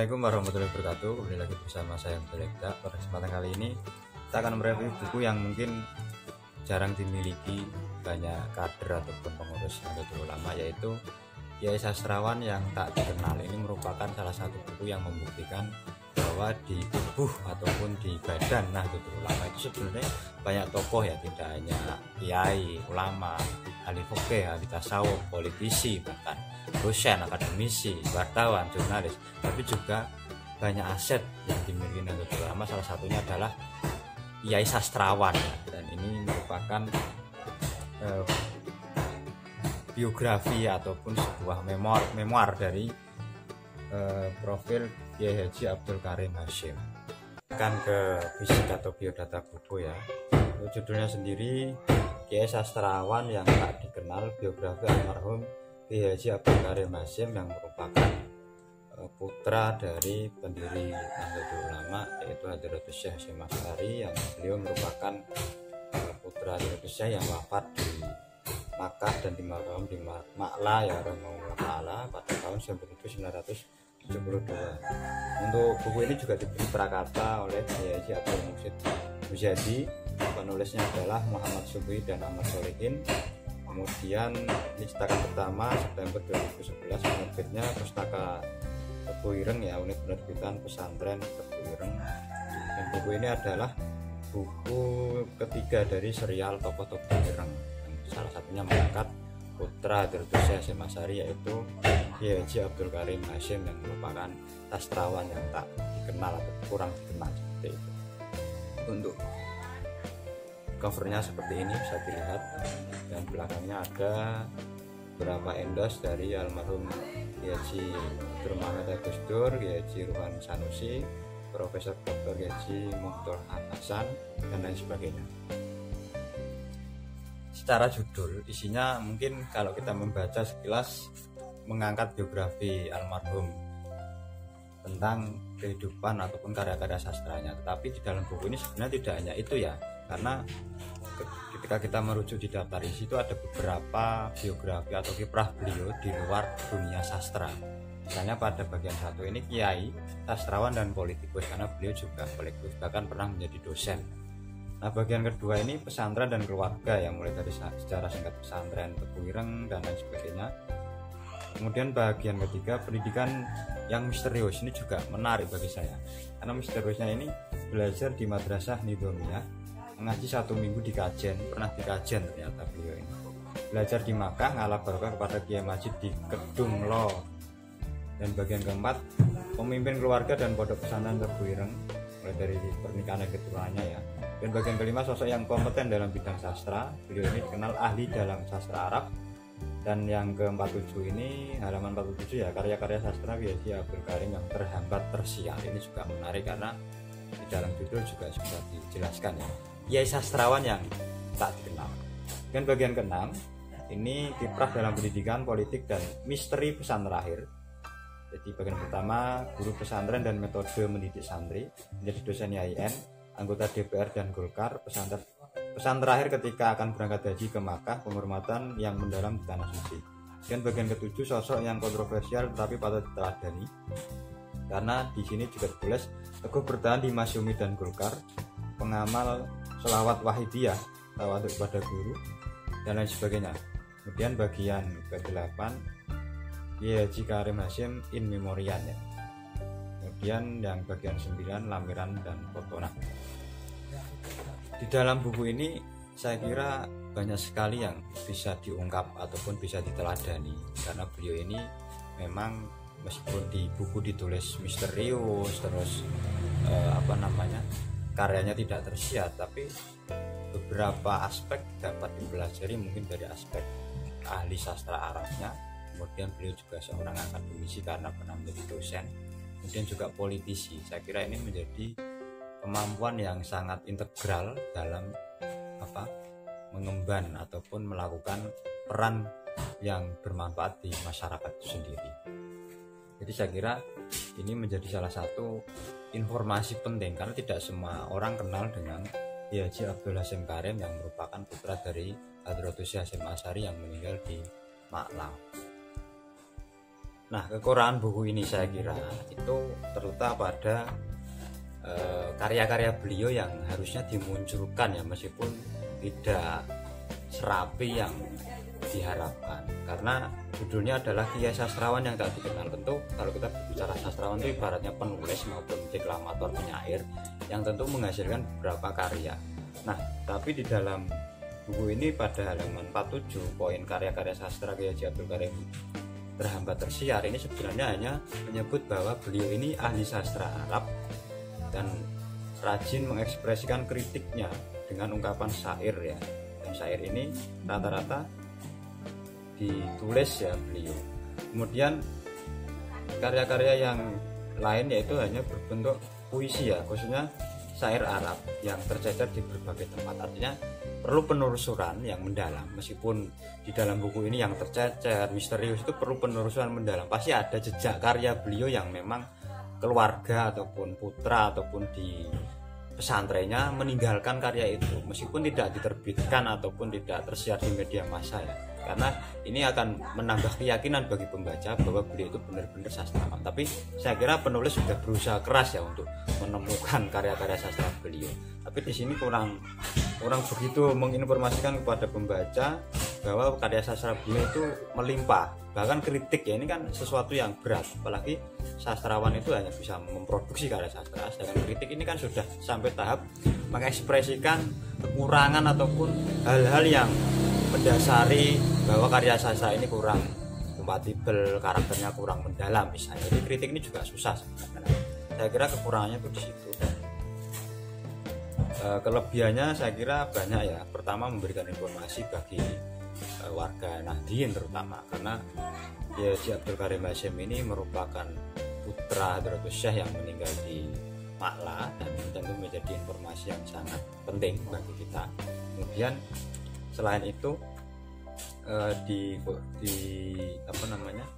Assalamualaikum warahmatullahi wabarakatuh. Kembali lagi bersama saya Lekda. Pada kesempatan kali ini kita akan mereview buku yang mungkin jarang dimiliki banyak kader ataupun pengurus Nahdlatul Ulama, yaitu Kiai Sastrawan yang tak dikenal. Ini merupakan salah satu buku yang membuktikan bahwa di tubuh ataupun di badan Nahdlatul Ulama itu sebenarnya banyak tokoh, ya, tidak hanya kiai, ulama, ahli fikih, ahli tasawuf, politisi, bahkan dosen, akademisi, wartawan, jurnalis, tapi juga banyak aset yang dimiliki Nahdlatul Ulama. Salah satunya adalah Kiai Sastrawan, ya. Dan ini merupakan biografi ataupun sebuah memoir dari profil Kiai Haji Abdul Karim Hashim. Akan ke fisik atau biodata buku, ya. Judulnya sendiri Kiai Sastrawan yang tak dikenal, biografi almarhum Kiai Haji Abdul Karim Hashim, yang merupakan putra dari pendiri Nahdlatul Ulama, yaitu Hadratus Syekh Hasyim Asy'ari, yang beliau merupakan putra Hadratus Syekh yang wafat di Makkah dan dimakamkan di Ma'la, ya, rahimahullah ta'ala, pada tahun 1972. Untuk buku ini juga diberi prakata oleh Kiai Haji Abdul Muhsin Muzadi. Penulisnya adalah Muhammad Subuhi dan Ahmad Solihin. Kemudian ini cetakan pertama September 2011, penerbitnya Pustaka Tebu Ireng, ya, unit penerbitan pesantren Tebu Ireng. Dan buku ini adalah buku ketiga dari serial tokoh-tokoh Ireng. Salah satunya mengangkat putra Hadratus Syekh Hasyim Asy'ari, yaitu Kiai Haji Abdul Karim Hashim, yang merupakan sastrawan yang tak dikenal atau kurang dikenal, seperti itu. Untuk covernya seperti ini bisa dilihat, dan belakangnya ada beberapa endorse dari almarhum Kiai Haji Abdul Muhammad Agus Dur, Kiai Haji Ruhan Sanusi, Profesor Dr. Kiai Haji Mukhtar Hasan, dan lain sebagainya. Secara judul, isinya mungkin kalau kita membaca sekilas mengangkat biografi almarhum tentang kehidupan ataupun karya-karya sastranya, tetapi di dalam buku ini sebenarnya tidak hanya itu, ya, karena ketika kita merujuk di daftar isi itu ada beberapa biografi atau kiprah beliau di luar dunia sastra. Misalnya pada bagian satu ini kiai, sastrawan, dan politikus, karena beliau juga politikus, bahkan pernah menjadi dosen. Nah, bagian kedua ini pesantren dan keluarga, yang mulai dari sejarah singkat pesantren Tebu Ireng dan lain sebagainya. Kemudian bagian ketiga pendidikan yang misterius, ini juga menarik bagi saya, karena misteriusnya ini belajar di Madrasah Nidhamiyah, mengaji 1 minggu di Kajen, pernah di Kajen ternyata beliau ini. Belajar di Makkah, ngalah barokah kepada Kiai Majid di Kedung Lo. Dan bagian keempat, pemimpin keluarga dan pondok pesantren Tebu Ireng, mulai dari pernikahan dan keturunannya, ya. Dan bagian kelima, sosok yang kompeten dalam bidang sastra. Beliau ini dikenal ahli dalam sastra Arab. Dan yang ke-47 ini, halaman 47, ya, karya-karya sastra Kiai Haji Abdul Karim yang terhambat tersial. Ini juga menarik karena di dalam judul juga sudah dijelaskan, ya, Kiai Sastrawan yang tak dikenal. Dan bagian ke-6 ini kiprah dalam pendidikan, politik, dan misteri pesan terakhir. Jadi bagian pertama, guru pesantren dan metode mendidik santri, menjadi dosen IAIN, anggota DPR dan Golkar, pesan terakhir ketika akan berangkat haji ke Makkah, penghormatan yang mendalam di tanah suci. Dan bagian ke-7, sosok yang kontroversial tetapi patut diteladani, karena di sini juga ditulis teguh bertahan di Masyumi dan Golkar, pengamal sholawat wahidiyah, tawadhu pada guru, dan lain sebagainya. Kemudian bagian ke-8, Kiai Haji Karim Hashim in memoriam, ya. Kemudian yang bagian 9, lamiran dan foto. Nah, di dalam buku ini saya kira banyak sekali yang bisa diungkap ataupun bisa diteladani, karena beliau ini memang meskipun di buku ditulis misterius, terus karyanya tidak tersiar, tapi beberapa aspek dapat dipelajari, mungkin dari aspek ahli sastra Arabnya. Kemudian beliau juga seorang akademisi karena pernah menjadi dosen, kemudian juga politisi. Saya kira ini menjadi kemampuan yang sangat integral dalam mengemban ataupun melakukan peran yang bermanfaat di masyarakat itu sendiri. Jadi saya kira ini menjadi salah satu informasi penting, karena tidak semua orang kenal dengan Kiai Haji Abdul Hashim Karim, yang merupakan putra dari Hadratus Syekh Hasyim Asy'ari yang meninggal di Ma'la. Nah, kekurangan buku ini saya kira itu terletak pada karya-karya beliau yang harusnya dimunculkan ya, meskipun tidak serapi yang diharapkan, karena judulnya adalah Kiai Sastrawan yang tak dikenal. Tentu kalau kita berbicara sastrawan itu ibaratnya penulis maupun deklamator, penyair yang tentu menghasilkan beberapa karya. Nah, tapi di dalam buku ini pada halaman 47 poin karya-karya sastra Kiai Haji Abdul Karim terhambat tersiar ini sebenarnya hanya menyebut bahwa beliau ini ahli sastra Arab dan rajin mengekspresikan kritiknya dengan ungkapan syair ya. Dan syair ini rata-rata ditulis ya beliau. Kemudian karya-karya yang lain yaitu hanya berbentuk puisi ya, khususnya syair Arab yang tercecer di berbagai tempat. Artinya perlu penelusuran yang mendalam, meskipun di dalam buku ini yang tercecer misterius itu perlu penelusuran mendalam. Pasti ada jejak karya beliau yang memang keluarga ataupun putra ataupun di pesantrennya meninggalkan karya itu, meskipun tidak diterbitkan ataupun tidak tersiar di media massa ya, karena ini akan menambah keyakinan bagi pembaca bahwa beliau itu benar-benar sastrawan. Tapi saya kira penulis sudah berusaha keras ya untuk menemukan karya-karya sastra beliau, tapi di sini kurang begitu menginformasikan kepada pembaca bahwa karya sastra beliau itu melimpah. Bahkan kritik ya, ini kan sesuatu yang berat, apalagi sastrawan itu hanya bisa memproduksi karya sastra, sedangkan kritik ini kan sudah sampai tahap mengekspresikan kekurangan ataupun hal-hal yang mendasari bahwa karya sastra ini kurang kompatibel, karakternya kurang mendalam misalnya. Jadi kritik ini juga susah sebenarnya. Saya kira kekurangannya itu di situ. Kelebihannya saya kira banyak ya. Pertama, memberikan informasi bagi warga Nahdien terutama, karena Kiai Haji Abdul Karim Hasyim ini merupakan putra Hadratus Syekh yang meninggal di Makla, dan tentu menjadi informasi yang sangat penting bagi kita. Kemudian selain itu di apa namanya,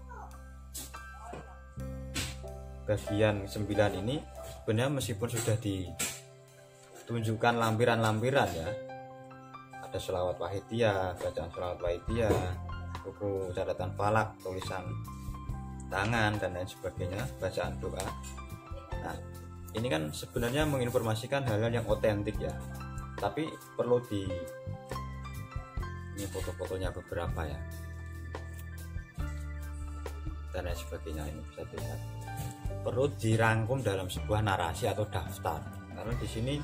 bagian 9 ini sebenarnya meskipun sudah ditunjukkan lampiran-lampiran ya, ada sholawat wahidiyah, bacaan sholawat wahidiyah, buku catatan falak, tulisan tangan dan lain sebagainya, bacaan doa. Nah, ini kan sebenarnya menginformasikan hal-hal yang otentik ya, tapi perlu ini foto-fotonya beberapa ya dan lain sebagainya, ini bisa dilihat. Perlu dirangkum dalam sebuah narasi atau daftar, karena di sini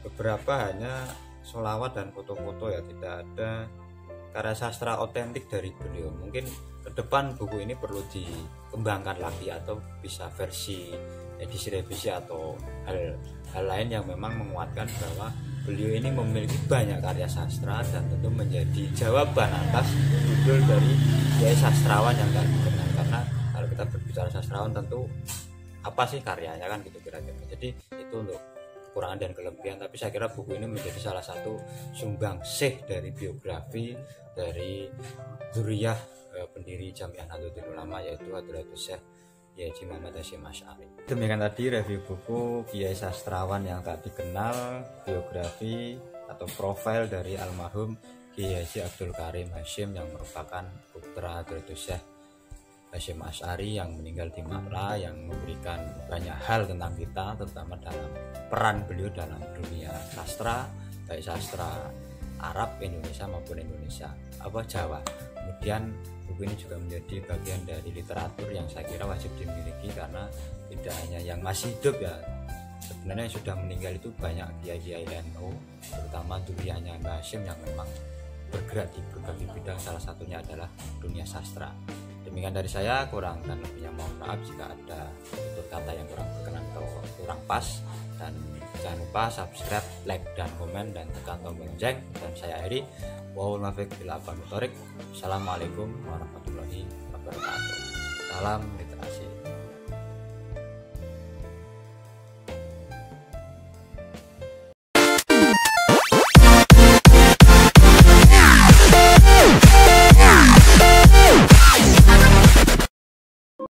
beberapa hanya sholawat dan foto-foto ya, tidak ada karya sastra otentik dari beliau. Mungkin ke depan buku ini perlu dikembangkan lagi atau bisa versi edisi revisi atau hal lain yang memang menguatkan bahwa beliau ini memiliki banyak karya sastra dan tentu menjadi jawaban atas judul dari Kiai Sastrawan yang tak dikenal. Karena kalau kita berbicara sastrawan tentu apa sih karyanya kan gitu kira-kira. Jadi itu untuk kekurangan dan kelebihan, tapi saya kira buku ini menjadi salah satu sumbangsih dari biografi dari dzurriyyah pendiri Jamiah Nahdlatul Ulama, yaitu Hadratus Syekh Kiai Haji Muhammad Hasyim Asy'ari. Demikian tadi review buku Kiai Sastrawan yang tak dikenal, biografi atau profil dari almarhum Kiai Haji Abdul Karim Hasyim yang merupakan putra Hadratus Syekh Hasyim Asy'ari yang meninggal di Makla, yang memberikan banyak hal tentang kita, terutama dalam peran beliau dalam dunia sastra, baik sastra Arab, Indonesia maupun Jawa. Kemudian buku ini juga menjadi bagian dari literatur yang saya kira wajib dimiliki, karena tidak hanya yang masih hidup ya, sebenarnya yang sudah meninggal itu banyak kiai-kiai NU, terutama dzurriyyahnya Mbah Hasyim yang memang bergerak di berbagai bidang, salah satunya adalah dunia sastra. Demikian dari saya, kurang dan lebihnya mohon maaf jika ada tutur kata yang kurang berkenan atau kurang pas, dan jangan lupa subscribe, like dan komen dan tekan tombol lonceng. Dan saya akhiri, wallahul muwaffiq ila aqwamit thoriq. Assalamualaikum warahmatullahi wabarakatuh. Salam literasi.